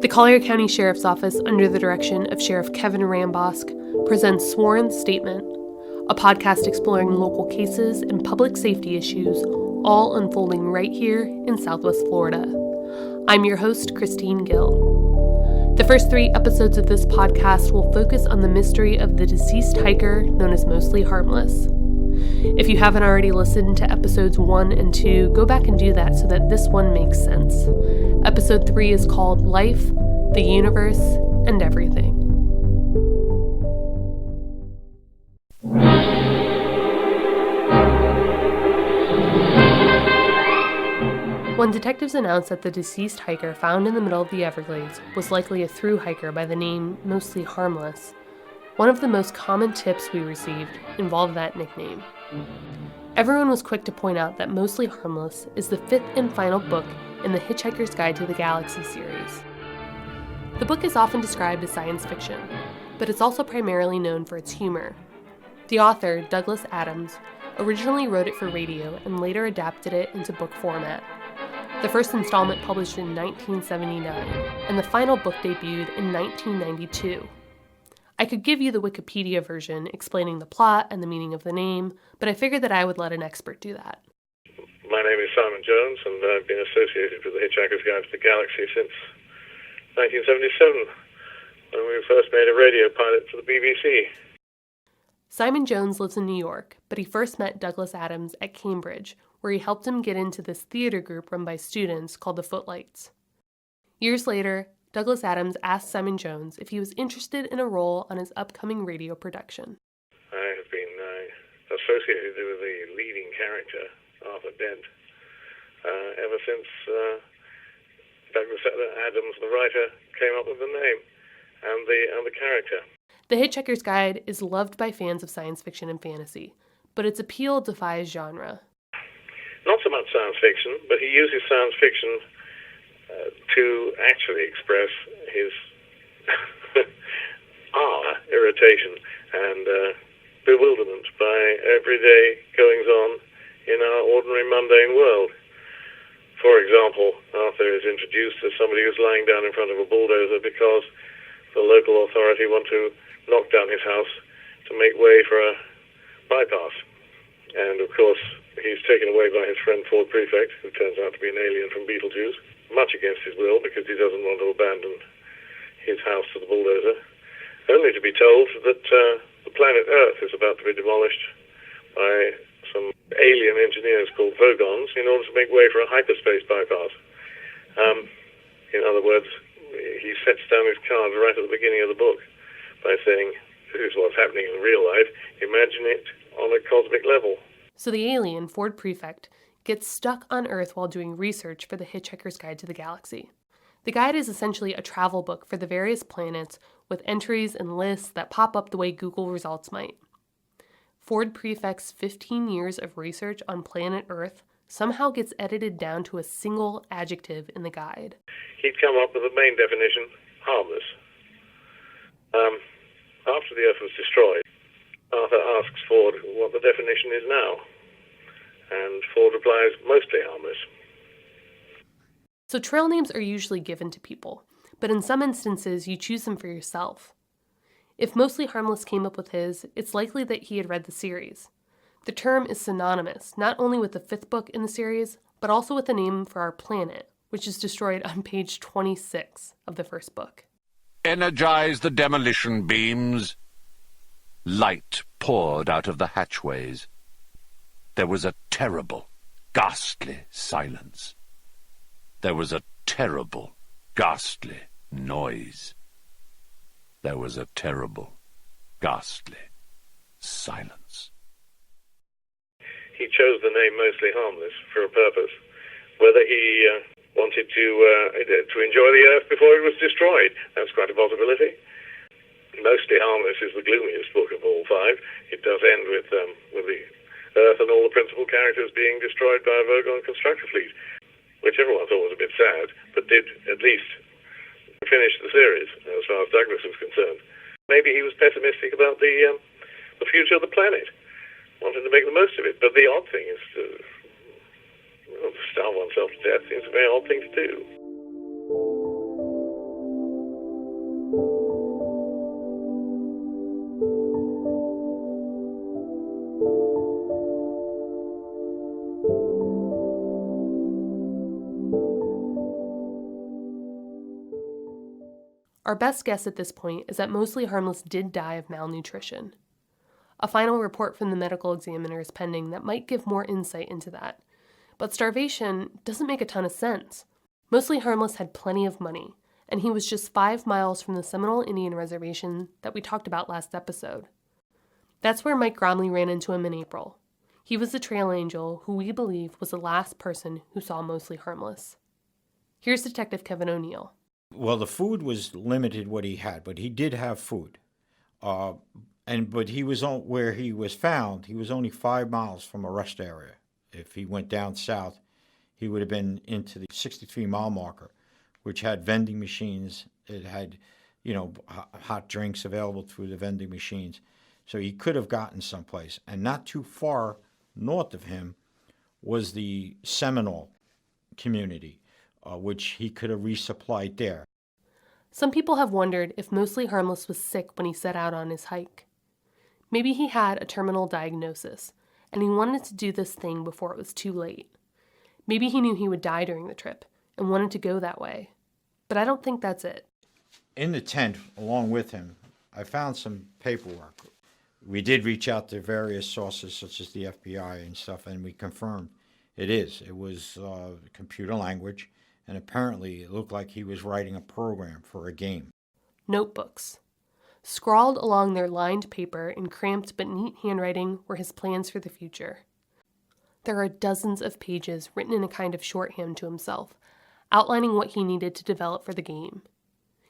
The Collier County Sheriff's Office, under the direction of Sheriff Kevin Rambosk, presents Sworn Statement, a podcast exploring local cases and public safety issues, all unfolding right here in Southwest Florida. I'm your host, Kristine Gill. The first 3 episodes of this podcast will focus on the mystery of the deceased hiker known as Mostly Harmless. If you haven't already listened to episodes 1 and 2, go back and do that so that this one makes sense. Episode 3 is called Life, the Universe, and Everything. When detectives announced that the deceased hiker found in the middle of the Everglades was likely a thru-hiker by the name Mostly Harmless, one of the most common tips we received involved that nickname. Everyone was quick to point out that Mostly Harmless is the 5th and final book in the Hitchiker's Guide to the Galaxy series. The book is often described as science fiction, but it's also primarily known for its humor. The author, Douglas Adams, originally wrote it for radio and later adapted it into book format. The first installment published in 1979, and the final book debuted in 1992. I could give you the Wikipedia version explaining the plot and the meaning of the name, but I figured that I would let an expert do that. My name is Simon Jones, and I've been associated with the Hitchiker's Guide to the Galaxy since 1977, when we first made a radio pilot for the BBC. Simon Jones lives in New York, but he first met Douglas Adams at Cambridge, where he helped him get into this theater group run by students called the Footlights. Years later, Douglas Adams asked Simon Jones if he was interested in a role on his upcoming radio production. I have been associated with the leading character, Arthur Dent, ever since Douglas Adams, the writer, came up with the name and the character. The Hitchiker's Guide is loved by fans of science fiction and fantasy, but its appeal defies genre. Not so much science fiction, but he uses science fiction to actually express his irritation and bewilderment by everyday goings-on in our ordinary mundane world. For example, Arthur is introduced as somebody who's lying down in front of a bulldozer because the local authority want to knock down his house to make way for a bypass. And of course, he's taken away by his friend Ford Prefect, who turns out to be an alien from Beetlejuice, much against his will because he doesn't want to abandon his house to the bulldozer, only to be told that the planet Earth is about to be demolished by some alien engineers called Vogons in order to make way for a hyperspace bypass. In other words, he sets down his cards right at the beginning of the book by saying, this is what's happening in real life, imagine it on a cosmic level. So the alien, Ford Prefect, gets stuck on Earth while doing research for the Hitchiker's Guide to the Galaxy. The guide is essentially a travel book for the various planets with entries and lists that pop up the way Google results might. Ford Prefect's 15 years of research on planet Earth somehow gets edited down to a single adjective in the guide. He'd come up with the main definition, harmless. After the Earth was destroyed, Arthur asks Ford what the definition is now, and Ford replies, mostly harmless. So trail names are usually given to people, but in some instances you choose them for yourself. If Mostly Harmless came up with his, it's likely that he had read the series. The term is synonymous, not only with the 5th book in the series, but also with the name for our planet, which is destroyed on page 26 of the first book. Energize the demolition beams. Light poured out of the hatchways. There was a terrible, ghastly silence. There was a terrible, ghastly noise. There was a terrible, ghastly silence. He chose the name Mostly Harmless for a purpose, whether he wanted to enjoy the Earth before it was destroyed. That's quite a possibility. Mostly Harmless is the gloomiest book of all 5. It does end with the Earth and all the principal characters being destroyed by a Vogon constructor fleet, which everyone thought was a bit sad, but did at least finish the series, as far as Douglas was concerned. Maybe he was pessimistic about the future of the planet, wanted to make the most of it, but the odd thing is to starve oneself to death seems a very odd thing to do. Our best guess at this point is that Mostly Harmless did die of malnutrition. A final report from the medical examiner is pending that might give more insight into that. But starvation doesn't make a ton of sense. Mostly Harmless had plenty of money, and he was just 5 miles from the Seminole Indian Reservation that we talked about last episode. That's where Mike Gromley ran into him in April. He was the trail angel who we believe was the last person who saw Mostly Harmless. Here's Detective Kevin O'Neill. Well, the food was limited what he had, but he did have food. But he was where he was found. He was only 5 miles from a rest area. If he went down south, he would have been into the 63-mile marker, which had vending machines. It had, hot drinks available through the vending machines. So he could have gotten someplace. And not too far north of him was the Seminole community, which he could have resupplied there. Some people have wondered if Mostly Harmless was sick when he set out on his hike. Maybe he had a terminal diagnosis, and he wanted to do this thing before it was too late. Maybe he knew he would die during the trip and wanted to go that way. But I don't think that's it. In the tent, along with him, I found some paperwork. We did reach out to various sources, such as the FBI and stuff, and we confirmed it is. It was computer language, and apparently it looked like he was writing a program for a game. Notebooks. Scrawled along their lined paper in cramped but neat handwriting were his plans for the future. There are dozens of pages written in a kind of shorthand to himself, outlining what he needed to develop for the game.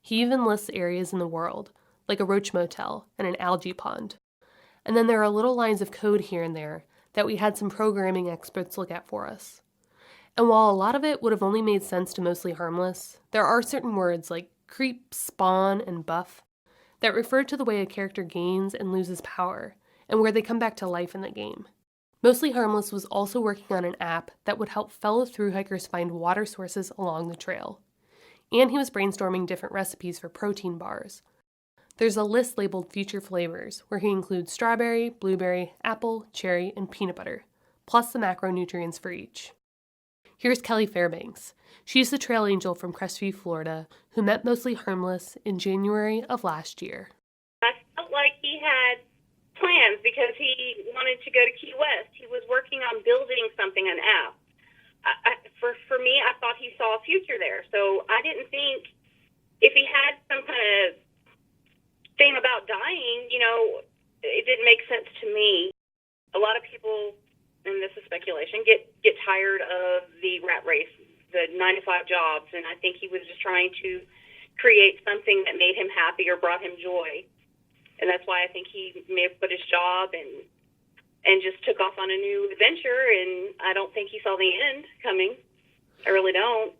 He even lists areas in the world, like a roach motel and an algae pond. And then there are little lines of code here and there that we had some programming experts look at for us. And while a lot of it would have only made sense to Mostly Harmless, there are certain words like creep, spawn, and buff that refer to the way a character gains and loses power, and where they come back to life in the game. Mostly Harmless was also working on an app that would help fellow thru-hikers find water sources along the trail. And he was brainstorming different recipes for protein bars. There's a list labeled future flavors, where he includes strawberry, blueberry, apple, cherry, and peanut butter, plus the macronutrients for each. Here's Kelly Fairbanks. She's the trail angel from Crestview, Florida, who met Mostly Harmless in January of last year. I felt like he had plans because he wanted to go to Key West. He was working on building something, an app. For me, I thought he saw a future there. So I didn't think if he had some kind of thing about dying, it didn't make sense to me. A lot of people, and this is speculation, get tired of the rat race, the 9-to-5 jobs, and I think he was just trying to create something that made him happy or brought him joy. And that's why I think he may have quit his job and just took off on a new adventure, and I don't think he saw the end coming. I really don't.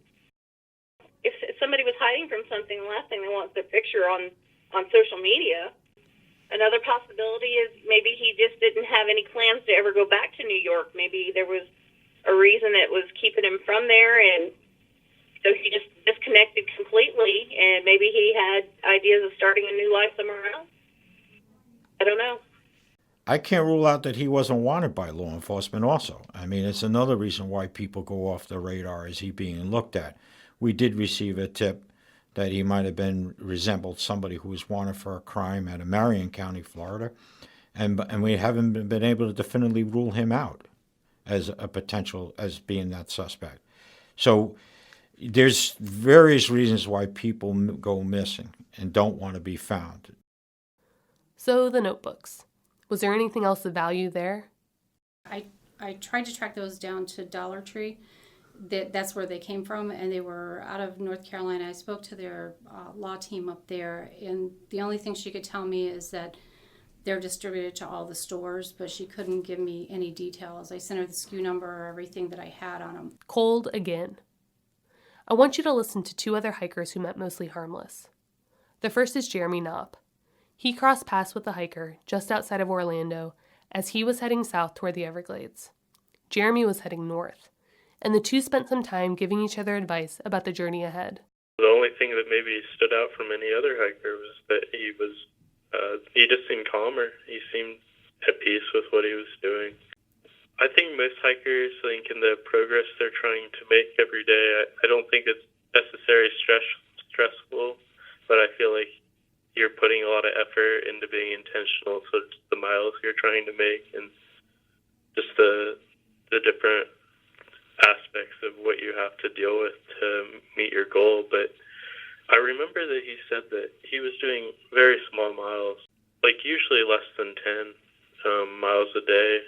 If somebody was hiding from something, the last thing they want is their picture on social media. Another possibility is maybe he just didn't have any plans to ever go back to New York. Maybe there was a reason that was keeping him from there, and so he just disconnected completely, and maybe he had ideas of starting a new life somewhere else. I don't know. I can't rule out that he wasn't wanted by law enforcement also. I mean, it's another reason why people go off the radar as he being looked at. We did receive a tip that he might have resembled somebody who was wanted for a crime out of Marion County, Florida, and we haven't been able to definitively rule him out as a potential, as being that suspect. So there's various reasons why people go missing and don't want to be found. So the notebooks. Was there anything else of value there? I tried to track those down to Dollar Tree. That's where they came from, and they were out of North Carolina. I spoke to their law team up there, and the only thing she could tell me is that they're distributed to all the stores, but she couldn't give me any details. I sent her the SKU number or everything that I had on them. Cold again. I want you to listen to 2 other hikers who met Mostly Harmless. The first is Jeremy Knopp. He crossed paths with a hiker just outside of Orlando as he was heading south toward the Everglades. Jeremy was heading north, and the two spent some time giving each other advice about the journey ahead. The only thing that maybe stood out from any other hiker was that he just seemed calmer. He seemed at peace with what he was doing. I think most hikers think in the progress they're trying to make every day, I don't think it's necessarily stressful but I feel like you're putting a lot of effort into being intentional, so it's the miles you're trying to make and just the different aspects of what you have to deal with to meet your goal. But I remember that he said that he was doing very small miles, like usually less than 10 miles a day,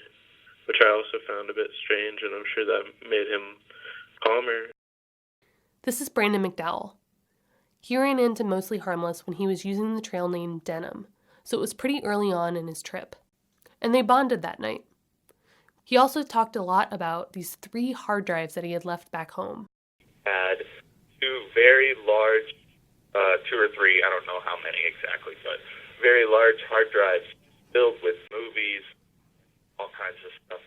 which I also found a bit strange, and I'm sure that made him calmer. This is Brandon McDowell. He ran into Mostly Harmless when he was using the trail name Denim, so it was pretty early on in his trip. And they bonded that night. He also talked a lot about these 3 hard drives that he had left back home. Had 2 very large, 2 or 3, I don't know how many exactly, but very large hard drives filled with movies, all kinds of stuff.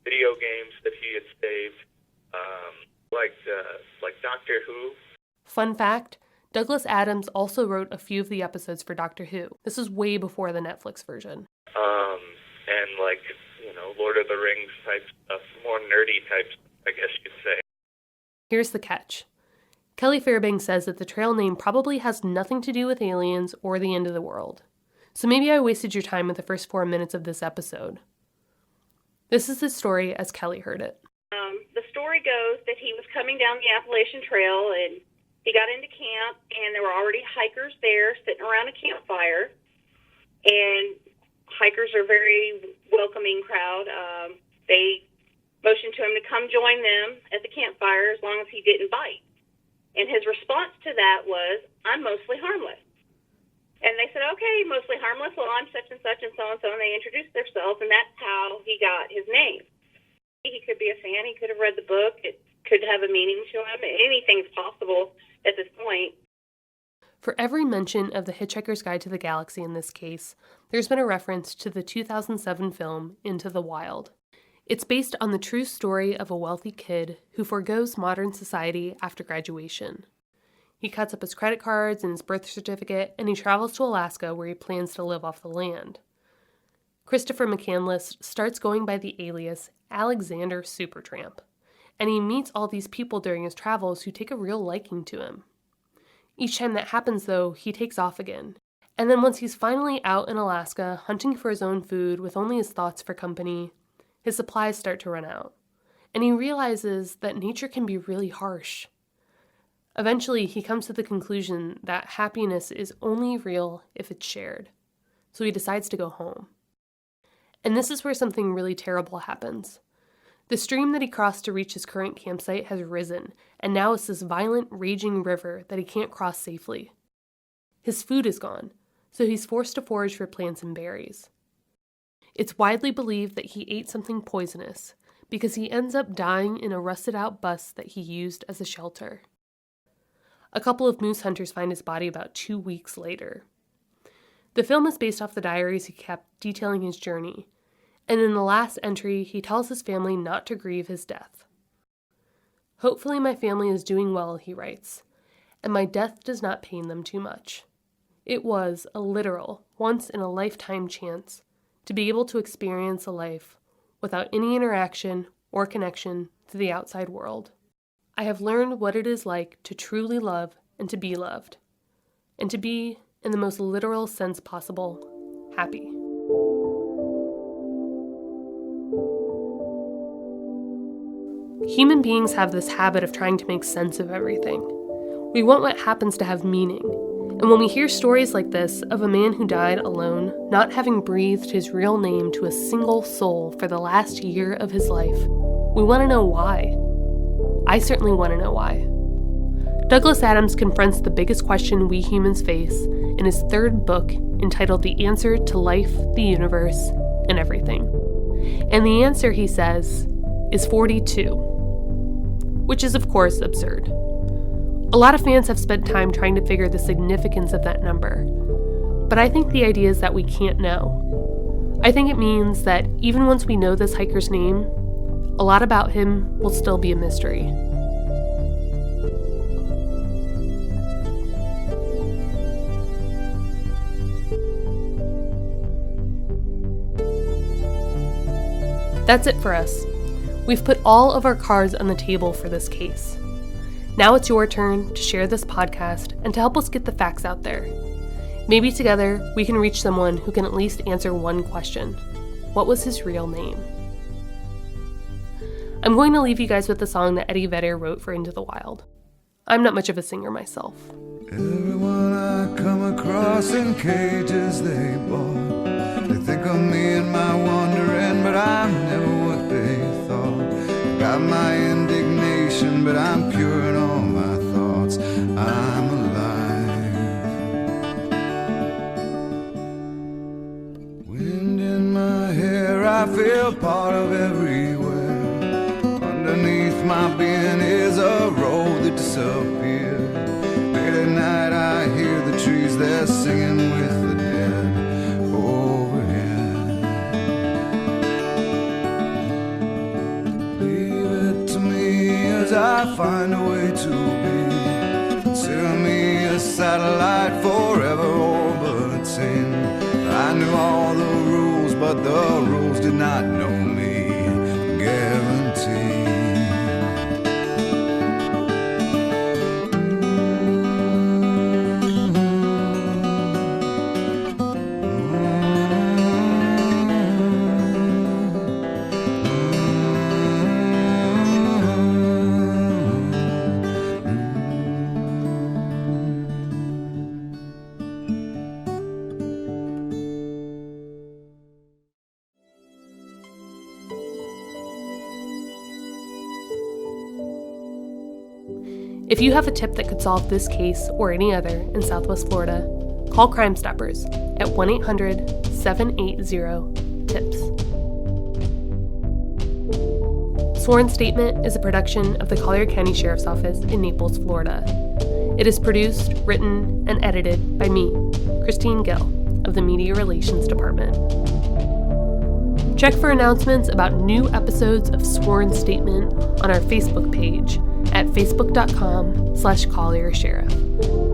Video games that he had saved, like Doctor Who. Fun fact, Douglas Adams also wrote a few of the episodes for Doctor Who. This was way before the Netflix version. And Lord of the Rings type stuff, more nerdy type stuff, I guess you could say. Here's the catch. Kelly Fairbanks says that the trail name probably has nothing to do with aliens or the end of the world. So maybe I wasted your time with the first 4 minutes of this episode. This is the story as Kelly heard it. The story goes that he was coming down the Appalachian Trail and he got into camp and there were already hikers there sitting around a campfire. And hikers are a very welcoming crowd. They motioned to him to come join them at the campfire as long as he didn't bite. And his response to that was, "I'm mostly harmless." And they said, "Okay, mostly harmless. Well, I'm such and such and so and so." And they introduced themselves, and that's how he got his name. He could be a fan. He could have read the book. It could have a meaning to him. Anything's possible at this point. For every mention of the Hitchhiker's Guide to the Galaxy in this case, there's been a reference to the 2007 film Into the Wilde. It's based on the true story of a wealthy kid who forgoes modern society after graduation. He cuts up his credit cards and his birth certificate, and he travels to Alaska where he plans to live off the land. Christopher McCandless starts going by the alias Alexander Supertramp, and he meets all these people during his travels who take a real liking to him. Each time that happens, though, he takes off again. And then once he's finally out in Alaska, hunting for his own food with only his thoughts for company, his supplies start to run out. And he realizes that nature can be really harsh. Eventually, he comes to the conclusion that happiness is only real if it's shared. So he decides to go home. And this is where something really terrible happens. The stream that he crossed to reach his current campsite has risen, and now it's this violent, raging river that he can't cross safely. His food is gone, so he's forced to forage for plants and berries. It's widely believed that he ate something poisonous, because he ends up dying in a rusted-out bus that he used as a shelter. A couple of moose hunters find his body about 2 weeks later. The film is based off the diaries he kept detailing his journey, and in the last entry, he tells his family not to grieve his death. "Hopefully my family is doing well," he writes, "and my death does not pain them too much. It was a literal, once-in-a-lifetime chance to be able to experience a life without any interaction or connection to the outside world. I have learned what it is like to truly love and to be loved, and to be, in the most literal sense possible, happy." Human beings have this habit of trying to make sense of everything. We want what happens to have meaning. And when we hear stories like this of a man who died alone, not having breathed his real name to a single soul for the last year of his life, we want to know why. I certainly want to know why. Douglas Adams confronts the biggest question we humans face in his 3rd book entitled The Answer to Life, the Universe, and Everything. And the answer, he says, is 42, which is of course absurd. A lot of fans have spent time trying to figure the significance of that number, but I think the idea is that we can't know. I think it means that even once we know this hiker's name, a lot about him will still be a mystery. That's it for us. We've put all of our cards on the table for this case. Now it's your turn to share this podcast and to help us get the facts out there. Maybe together we can reach someone who can at least answer one question. What was his real name? I'm going to leave you guys with the song that Eddie Vedder wrote for Into the Wilde. I'm not much of a singer myself. Everyone I come across in cages they bought, they think of me and my wandering, but I'm never what they thought. Got my indignation, but I'm pure in all my thoughts. I'm alive. Wind in my hair, I feel part of everywhere. Underneath my being is a road that disappears. Late at night I hear the trees, they're singing with the dead overhead. Leave it to me as I find a way to be. Consider me a satellite forever orbiting. I knew all the rules, but the rules did not know me. Guarantee. If you have a tip that could solve this case or any other in Southwest Florida, call Crime Stoppers at 1-800-780-TIPS. Sworn Statement is a production of the Collier County Sheriff's Office in Naples, Florida. It is produced, written, and edited by me, Kristine Gill, of the Media Relations Department. Check for announcements about new episodes of Sworn Statement on our Facebook page at facebook.com/CollierSheriff.